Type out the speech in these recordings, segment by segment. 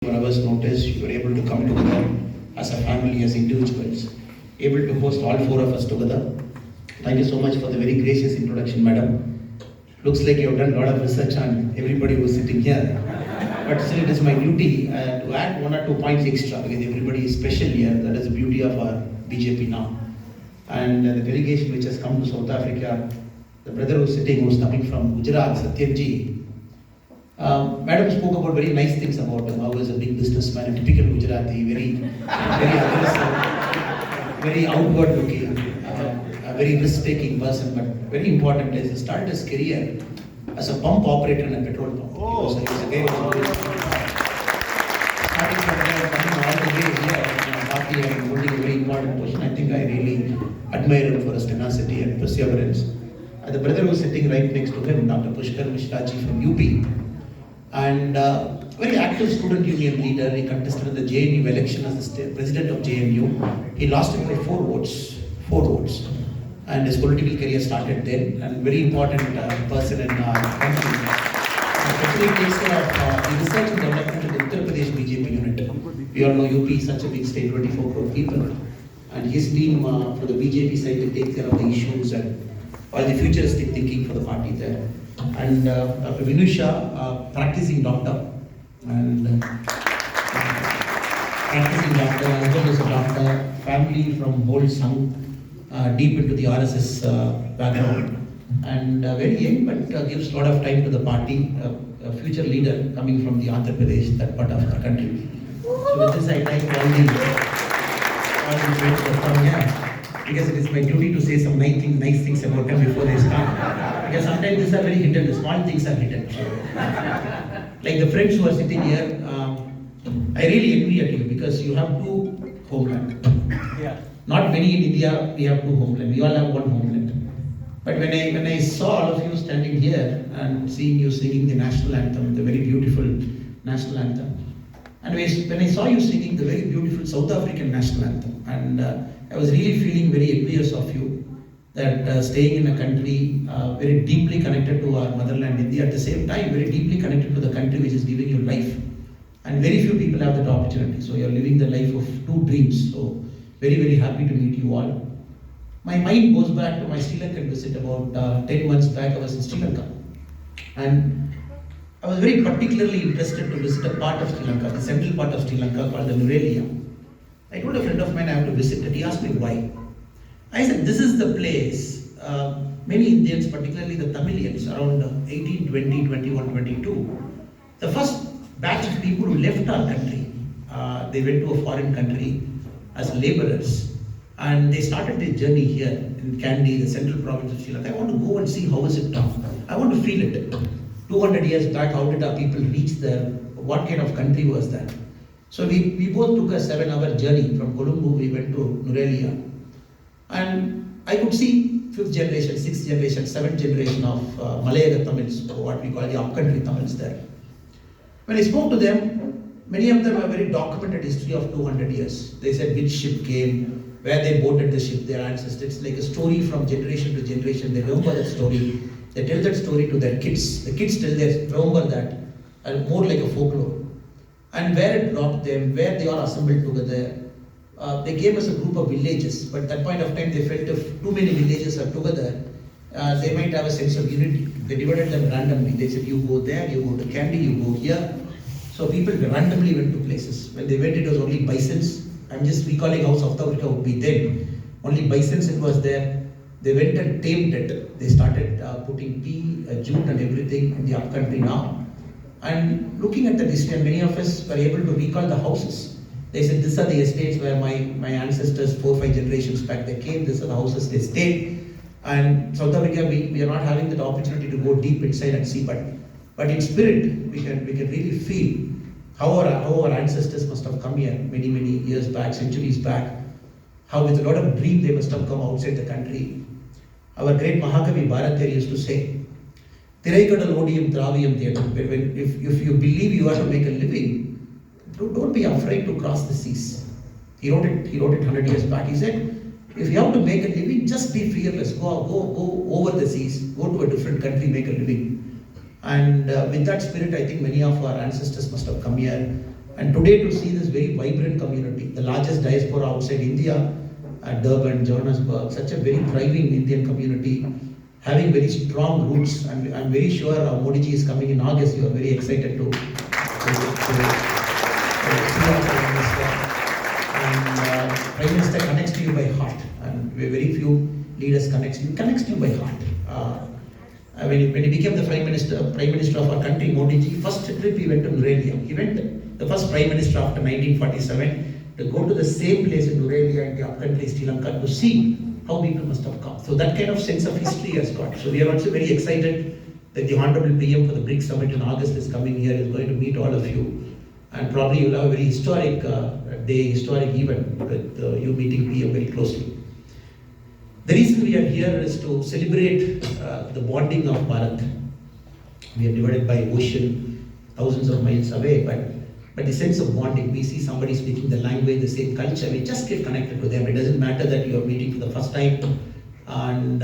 1 hour's notice, you were able to come together as a family, as individuals, able to host all four of us together. Thank you so much for the very gracious introduction, madam. Looks like you have done a lot of research on everybody who is sitting here. But still, it is my duty to add 1 or 2 points extra because everybody is special here. That is the beauty of our BJP now. And the delegation which has come to South Africa, the brother who is sitting, who is coming from Gujarat, Satyamji. Madam spoke about very nice things about him. How he was a big businessman, a typical Gujarati, very aggressive, very outward looking, a very risk-taking person. But very important is he started his career as a pump operator in a petrol pump. He was a guy who was always starting from there, coming all the way here in a party and holding a very important position. I think I really admire him for his tenacity and perseverance. The brother who is sitting right next to him, Dr. Pushkar Mishraji from UP. And very active student union leader. He contested in the JNU election as the president of JNU. He lost it by 4 votes. And his political career started then. And very important person in our country. Especially takes care of the research and development of the Uttar Pradesh BJP unit. We all know UP is such a big state, 24 crore people. And his team for the BJP side will take care of the issues and all the futuristic thinking for the party there. And Dr. Vinusha, practicing doctor, and husband is a doctor, family from old Sangh, deep into the RSS background, and very young, but gives a lot of time to the party, a future leader coming from the Andhra Pradesh, that part of our country. So with this I thank all the friends that come here, because it is my duty to say some nice things about them before they start. Because sometimes these are very hidden, the small things are hidden. Like the friends who are sitting here, I really envy at you because you have 2 homeland. Yeah. Not many in India, we have 2 homeland. We all have 1 homeland. But when I saw all of you standing here and seeing you singing the national anthem, the very beautiful national anthem, and when I saw you singing the very beautiful South African national anthem, and I was really feeling very envious of you, that staying in a country very deeply connected to our motherland India, at the same time very deeply connected to the country which is giving you life. And very few people have that opportunity. So you are living the life of 2 dreams. So very happy to meet you all. My mind goes back to my Sri Lankan visit about 10 months back. I was in Sri Lanka. And I was very particularly interested to visit a part of Sri Lanka, the central part of Sri Lanka called the Nurelia. I told a friend of mine I have to visit it. He asked me why. I said, this is the place, many Indians, particularly the Tamilians, around 1820, 21, 22, the first batch of people who left our country, they went to a foreign country as laborers, and they started their journey here in Kandy, the central province of Sri Lanka. I want to go and see how is it done. I want to feel it. 200 years back, how did our people reach there? What kind of country was that? So we both took a 7-hour journey from Colombo. We went to Nurelia. And I could see 5th generation, 6th generation, 7th generation of Malayaga Tamils, what we call the upcountry Tamils there. When I spoke to them, many of them have a very documented history of 200 years. They said which ship came, where they boarded the ship, their ancestors. It's like a story from generation to generation. They remember that story. They tell that story to their kids. The kids tell they remember that, and more like a folklore. And where it brought them, where they all assembled together. They came as a group of villages, but at that point of time they felt if too many villages are together, they might have a sense of unity. They divided them randomly. They said, you go there, you go to Kandy, you go here. So people randomly went to places. When they went, it was only bisons. I'm just recalling how South Africa would be then. Only bisons it was there. They went and tamed it. They started putting tea, jute and everything in the upcountry now. And looking at the history, many of us were able to recall the houses. They said, these are the estates where my ancestors, 4 or 5 generations back, they came. These are the houses they stayed. And South Africa, we are not having that opportunity to go deep inside and see, but in spirit, we can really feel how our ancestors must have come here many years back, centuries back. How with a lot of dream they must have come outside the country. Our great Mahakavi Bharatiyar used to say, Thiraikadal Odiyam Thraviyam Theater. If you believe you have to make a living, don't be afraid to cross the seas. He wrote it 100 years back. He said, if you have to make a living, just be fearless. Go over the seas. Go to a different country, make a living. And with that spirit, I think many of our ancestors must have come here. And today to see this very vibrant community, the largest diaspora outside India, at Durban, Johannesburg, such a very thriving Indian community, having very strong roots, and I'm very sure Modi ji is coming in August. You are very excited to see our Prime Minister. And Prime Minister connects to you by heart, and very few leaders connects to you by heart. When he became the Prime Minister of our country, Modi ji, first trip he went to Nurelia. He went, the first Prime Minister after 1947, to go to the same place in Nurelia in the upcountry Sri Lanka to see how people must have come. So that kind of sense of history has got. So we are also very excited that the Honorable PM for the BRICS Summit in August is coming here, is going to meet all of you. And probably you'll have a very historic day, historic event with you meeting PM very closely. The reason we are here is to celebrate the bonding of Bharat. We are divided by ocean, thousands of miles away, but the sense of bonding, we see somebody speaking the language, the same culture, we just get connected to them. It doesn't matter that you are meeting for the first time, and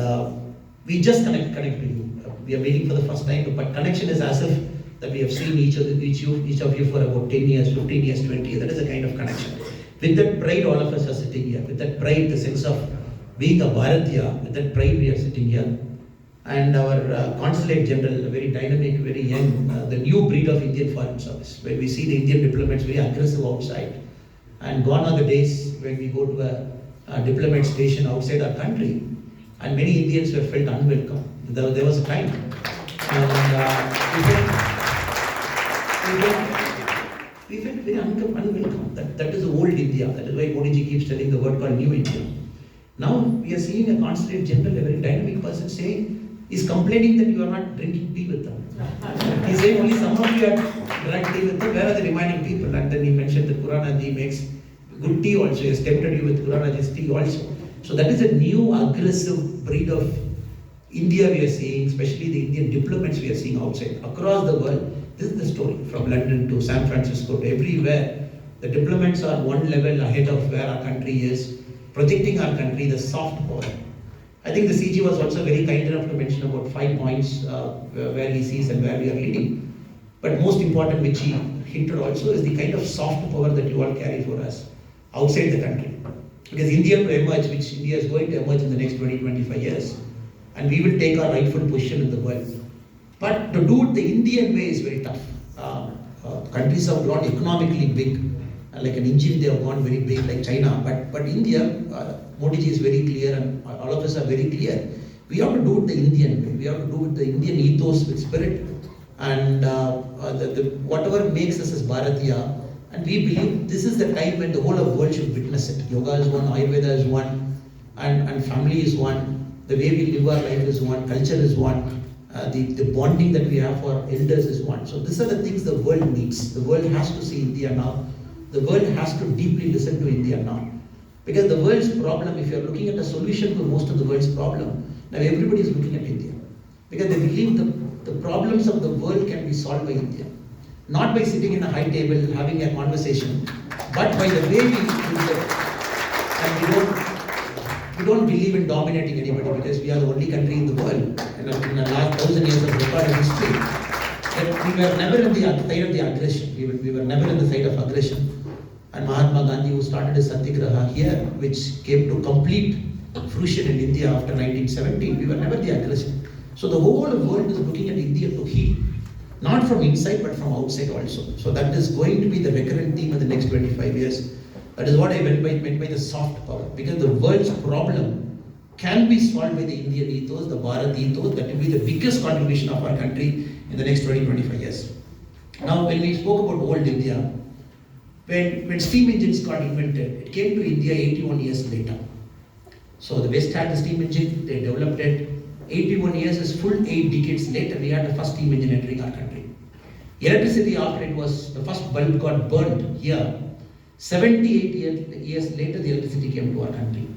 we just connect to you. We are meeting for the first time, but connection is as if that we have seen each of you for about 10 years, 15 years, 20 years. That is a kind of connection. With that pride, all of us are sitting here. With that pride, the sense of being a Bharatiya, with that pride we are sitting here. And our Consulate General, very dynamic, very young, the new breed of Indian Foreign Service, where we see the Indian diplomats very aggressive outside. And gone are the days when we go to a diplomat station outside our country, and many Indians were felt unwelcome. There was a time. And we felt very unwelcome. That is old India. That is why Modi ji keeps telling the word called New India. Now we are seeing a Consulate General, a very dynamic person, saying, is complaining that you are not drinking tea with them. He's saying only some of you are drank tea with them. Where are the remaining people? And then he mentioned that Puranaji makes good tea also. He has tempted you with Puranaji's tea also. So that is a new aggressive breed of India we are seeing, especially the Indian diplomats we are seeing outside. Across the world, this is the story. From London to San Francisco to everywhere, the diplomats are one level ahead of where our country is, projecting our country, the soft power. I think the CG was also very kind enough to mention about 5 points where he sees and where we are leading. But most important, which he hinted also, is the kind of soft power that you all carry for us outside the country. Because India to emerge, which India is going to emerge in the next 20-25 years, and we will take our rightful position in the world. But to do it the Indian way is very tough. Countries have grown economically big, like an engine they have gone very big like China, but India, Modi ji is very clear, and all of us are very clear. We have to do it the Indian way. We have to do it the Indian ethos with spirit, and whatever makes us as Bharatiya. And we believe this is the time when the whole of the world should witness it. Yoga is one, Ayurveda is one, and family is one. The way we live our life is one, culture is one. The bonding that we have for our elders is one. So these are the things the world needs. The world has to see India now. The world has to deeply listen to India now. Because the world's problem, if you are looking at a solution to most of the world's problem, now everybody is looking at India. Because they believe the problems of the world can be solved by India. Not by sitting in a high table, having a conversation, but by the way we live. And we don't believe in dominating anybody, because we are the only country in the world, in the last 1,000 years of recorded history, that we were never on the side of the aggression. We were never on the side of aggression. And Mahatma Gandhi, who started his Satyagraha here, which came to complete fruition in India after 1917, we were never the aggressor. So the whole world is looking at India to heal, not from inside but from outside also. So that is going to be the recurrent theme in the next 25 years. That is what I meant by the soft power, because the world's problem can be solved by the Indian ethos, the Bharat ethos. That will be the biggest contribution of our country in the next 20-25 years. Now, when we spoke about old India, when steam engines got invented, it came to India 81 years later. So the West had the steam engine, they developed it. 81 years is full 8 decades later, we had the first steam engine entering our country. Electricity, after it was, the first bulb got burned here, 78 years later the electricity came to our country.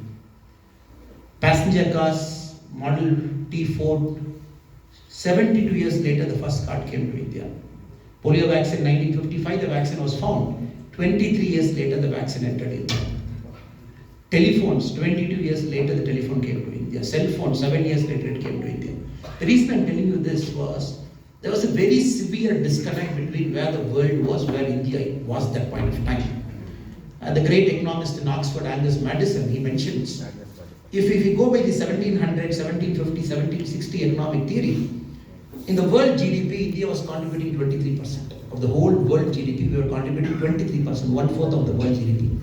Passenger cars, Model T Ford, 72 years later the first car came to India. Polio vaccine, 1955 the vaccine was found. 23 years later the vaccine entered India. Telephones, 22 years later the telephone came to India. Cell phone, 7 years later it came to India. The reason I'm telling you this was There was a very severe disconnect between where the world was, where India was at that point of time. The great economist in Oxford, Angus Madison, he mentions, if we go by the 1700, 1750, 1760 economic theory, in the world GDP, India was contributing 23%. Of the whole world GDP, we were contributing 23%, one-fourth of the world GDP.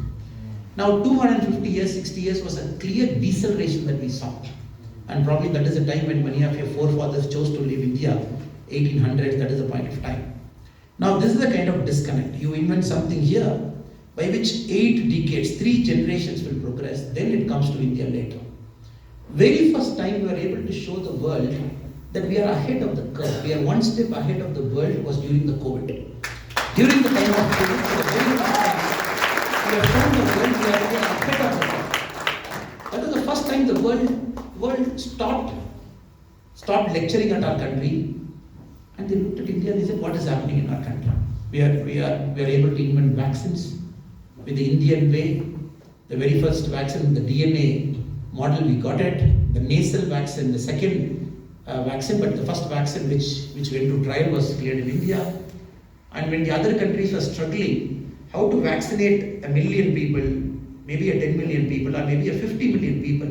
Now, 250 years, 60 years was a clear deceleration that we saw. And probably that is the time when many of your forefathers chose to leave India, 1800s, that is the point of time. Now, this is the kind of disconnect. You invent something here, by which 8 decades, 3 generations will progress, then it comes to India later. Very first time we were able to show the world that we are ahead of the curve. We are one step ahead of the world was during the COVID. During the time of COVID, for the very first time, we have shown the world we are ahead of the curve. That was the first time the world stopped lecturing at our country, and they looked at India and they said, what is happening in our country? We are able to invent vaccines with the Indian way. The very first vaccine, the DNA model, we got it. The nasal vaccine, the second vaccine, but the first vaccine which went to trial was cleared in India. And when the other countries were struggling, how to vaccinate 1 million people, maybe a 10 million people, or maybe a 50 million people,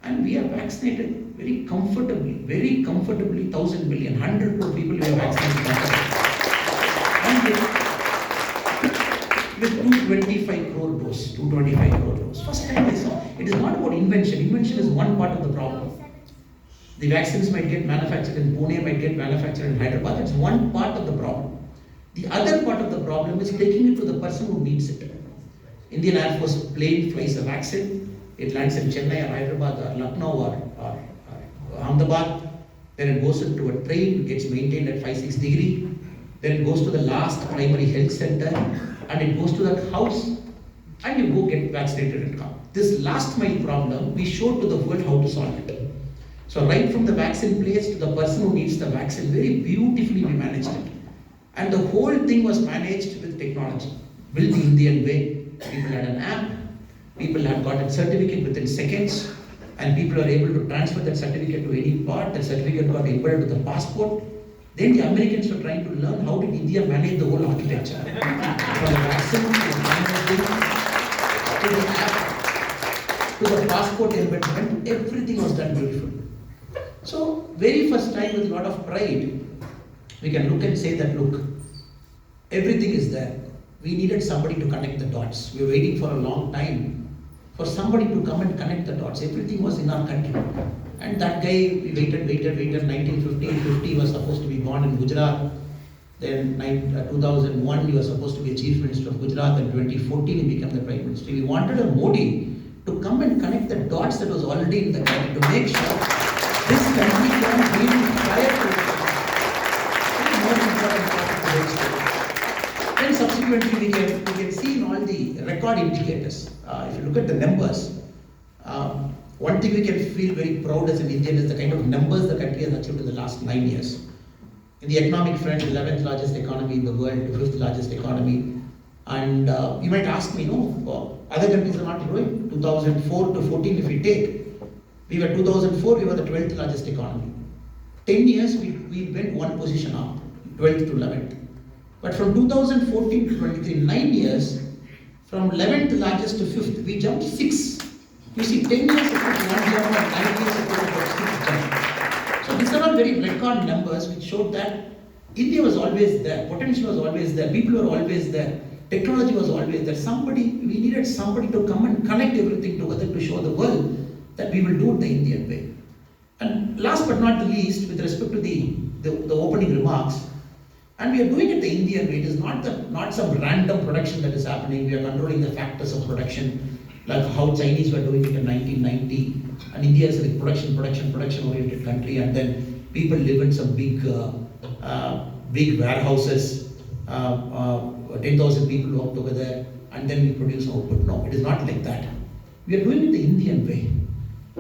and we have vaccinated very comfortably, 1,000 million, 100 crore people we have vaccinated. And with 225 crore doses. First time I saw, it is not about invention. Invention is one part of the problem. The vaccines might get manufactured in Pune, might get manufactured in Hyderabad. That's one part of the problem. The other part of the problem is taking it to the person who needs it. Indian Air Force plane flies a vaccine. It lands in Chennai or Hyderabad or Lucknow or Ahmedabad. Then it goes into a train, gets maintained at 5-6 degrees. Then it goes to the last primary health center and it goes to the house and you go get vaccinated and come. This last mile problem, we showed to the world how to solve it. So right from the vaccine place to the person who needs the vaccine, very beautifully we managed it. And the whole thing was managed with technology. Built the Indian way. People had an app, people had got a certificate within seconds, and people are able to transfer that certificate to any part. The certificate got embedded with the passport. Then the Americans were trying to learn how did India manage the whole architecture. From the vaccine to the financing, to the app, to the passport embedment, everything was done beautifully. So, very first time with a lot of pride, we can look and say that, look, everything is there. We needed somebody to connect the dots. We were waiting for a long time for somebody to come and connect the dots. Everything was in our country. And that guy, we waited. 1950, he was supposed to be born in Gujarat. Then 2001, he was supposed to be a chief minister of Gujarat. Then 2014, he became the prime minister. We wanted a Modi to come and connect the dots that was already in the country to make sure this country can really prior to it. More important part of the Then subsequently, we can see in all the record indicators. If you look at the numbers, one thing we can feel very proud as an Indian is the kind of numbers the country has achieved in the last 9 years. In the economic front, 11th largest economy in the world to 5th largest economy. And you might ask me, other countries are not growing. 2004 to 14, if we take, we were 2004, we were the 12th largest economy. 10 years, we went one position up, 12th to 11th. But from 2014 to 23, 9 years, from 11th largest to 5th, we jumped 6. You see, 10 years it took 1 jump and 9 years it took about 6 jumps. So these are all very record numbers which showed that India was always there, potential was always there, people were always there, technology was always there. We needed somebody to come and connect everything together to show the world that we will do it the Indian way. And last but not the least, with respect to the opening remarks, and we are doing it the Indian way. It is not some random production that is happening. We are controlling the factors of production, like how Chinese were doing it in 1990. And India is a production-oriented country. And then people live in some big warehouses. 10,000 people work together, and then we produce output. No, it is not like that. We are doing it the Indian way.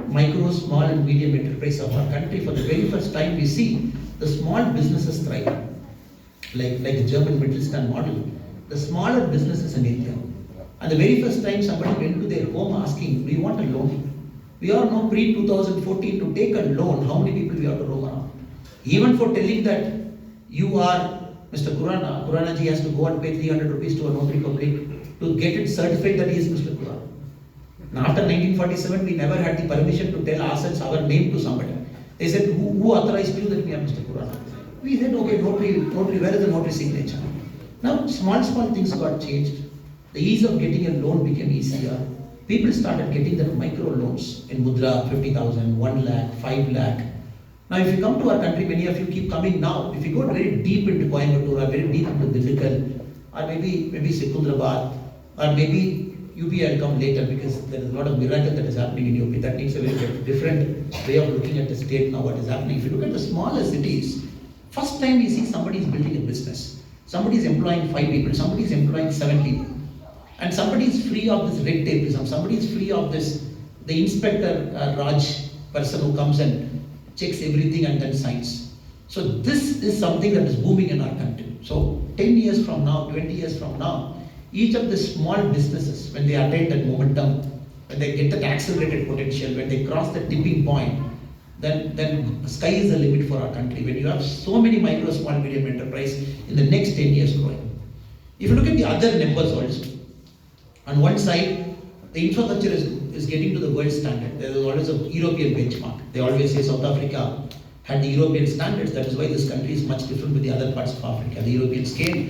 Micro, small, and medium enterprise of our country. For the very first time, we see the small businesses thrive. Like the German Mittelstand model, the smaller businesses in India. And the very first time somebody went to their home asking, do you want a loan? We all know pre-2014 to take a loan, how many people we have to roam around. Even for telling that You are Mr. Kurana ji has to go and pay 300 rupees to a notary public to get it certified that he is Mr. Kurana. Now, after 1947, we never had the permission to tell ourselves our name to somebody. They said, who authorized you that we are Mr. Kurana? We said, okay, notary, where is the notary signature? Now, small things got changed. The ease of getting a loan became easier. People started getting the micro loans in Mudra, 50,000, 1 lakh, 5 lakh. Now, if you come to our country, many of you keep coming now. If you go very deep into Coimbatore, or very deep into Dindigul, or maybe Secunderabad, or maybe UP will come later because there is a lot of miracle that is happening in UP. That needs a very different way of looking at the state now, what is happening. If you look at the smaller cities, first time we see somebody is building a business. Somebody is employing 5 people, somebody is employing 7 people. And somebody is free of this red tapeism, somebody is free of this, the inspector Raj person who comes and checks everything and then signs. So this is something that is booming in our country. So 10 years from now, 20 years from now, each of the small businesses, when they attain that momentum, when they get that accelerated potential, when they cross the tipping point, then sky is the limit for our country. When you have so many micro, small, medium enterprise in the next 10 years growing. If you look at the other numbers also, on one side, the infrastructure is getting to the world standard. There is always a European benchmark. They always say South Africa had the European standards. That is why this country is much different with the other parts of Africa. The European scale.